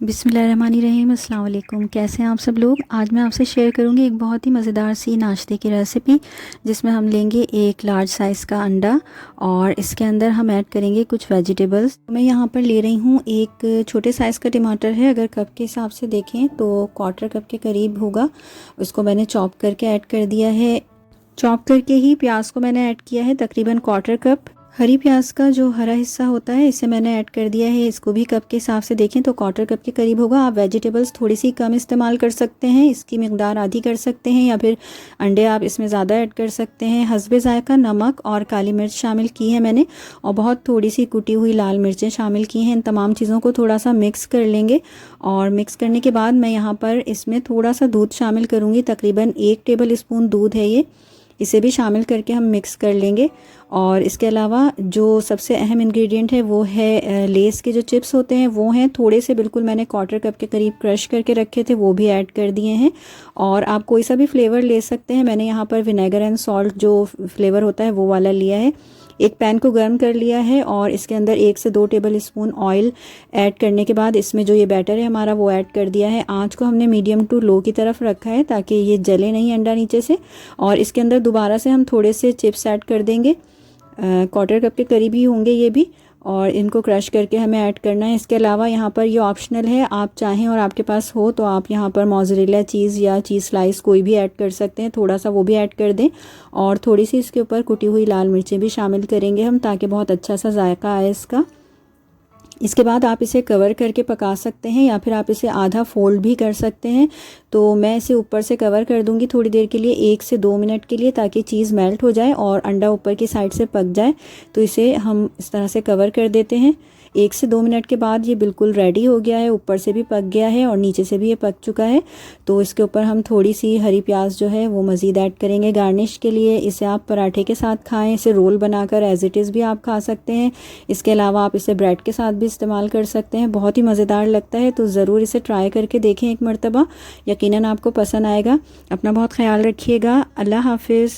बिस्मिल्लाहिर्रहमानिर्रहीम, अस्सलाम वालेकुम। कैसे हैं आप सब लोग। आज मैं आपसे शेयर करूंगी एक बहुत ही मज़ेदार सी नाश्ते की रेसिपी, जिसमें हम लेंगे एक लार्ज साइज़ का अंडा और इसके अंदर हम ऐड करेंगे कुछ वेजिटेबल्स। मैं यहाँ पर ले रही हूँ एक छोटे साइज़ का टमाटर है, अगर कप के हिसाब से देखें तो 1/4 कप के करीब होगा। उसको मैंने चॉप करके ऐड कर दिया है। चॉप करके ही प्याज को मैंने ऐड किया है, तकरीबन 1/4 कप। हरी प्याज का जो हरा हिस्सा होता है इसे मैंने ऐड कर दिया है। इसको भी कप के हिसाब से देखें तो 1/4 कप के करीब होगा। आप वेजिटेबल्स थोड़ी सी कम इस्तेमाल कर सकते हैं, इसकी मिकदार आधी कर सकते हैं, या फिर अंडे आप इसमें ज़्यादा ऐड कर सकते हैं। हस्बे ज़ायका नमक और काली मिर्च शामिल की है मैंने, और बहुत थोड़ी सी कुटी हुई लाल मिर्चें शामिल की हैं। इन तमाम चीज़ों को थोड़ा सा मिक्स कर लेंगे, और मिक्स करने के बाद मैं यहाँ पर इसमें थोड़ा सा दूध शामिल करूँगी। तकरीबन 1 टेबल स्पून दूध है ये, इसे भी शामिल करके हम मिक्स कर लेंगे। और इसके अलावा जो सबसे अहम इंग्रेडिएंट है वो है लेस के जो चिप्स होते हैं वो हैं थोड़े से, बिल्कुल मैंने 1/4 कप के करीब क्रश करके रखे थे, वो भी ऐड कर दिए हैं। और आप कोई सा भी फ्लेवर ले सकते हैं। मैंने यहाँ पर विनेगर एंड सॉल्ट जो फ्लेवर होता है वो वाला लिया है। एक पैन को गर्म कर लिया है और इसके अंदर 1 से 2 टेबल स्पून ऑयल ऐड करने के बाद इसमें जो ये बैटर है हमारा वो ऐड कर दिया है। आंच को हमने मीडियम टू लो की तरफ रखा है ताकि ये जले नहीं अंडा नीचे से। और इसके अंदर दोबारा से हम थोड़े से चिप्स ऐड कर देंगे, 1/4 कप के करीब ही होंगे ये भी, और इनको क्रश करके हमें ऐड करना है। इसके अलावा यहाँ पर ये ऑप्शनल है, आप चाहें और आपके पास हो तो आप यहाँ पर मोज़रेला चीज़ या चीज़ स्लाइस कोई भी ऐड कर सकते हैं, थोड़ा सा वो भी ऐड कर दें। और थोड़ी सी इसके ऊपर कुटी हुई लाल मिर्चें भी शामिल करेंगे हम, ताकि बहुत अच्छा सा जायका आए इसका। इसके बाद आप इसे कवर करके पका सकते हैं, या फिर आप इसे आधा फोल्ड भी कर सकते हैं। तो मैं इसे ऊपर से कवर कर दूंगी थोड़ी देर के लिए, 1 से 2 मिनट के लिए, ताकि चीज़ मेल्ट हो जाए और अंडा ऊपर की साइड से पक जाए। तो इसे हम इस तरह से कवर कर देते हैं। 1 से 2 मिनट के बाद ये बिल्कुल रेडी हो गया है, ऊपर से भी पक गया है और नीचे से भी ये पक चुका है। तो इसके ऊपर हम थोड़ी सी हरी प्याज जो है वो मज़ीद ऐड करेंगे गार्निश के लिए। इसे आप पराठे के साथ खाएं, इसे रोल बनाकर एज इट इज़ भी आप खा सकते हैं। इसके अलावा आप इसे ब्रेड के साथ भी इस्तेमाल कर सकते हैं, बहुत ही मज़ेदार लगता है। तो ज़रूर इसे ट्राई करके देखें एक मरतबा, यकीनन आपको पसंद आएगा। अपना बहुत ख्याल रखिएगा। अल्लाह हाफिज़।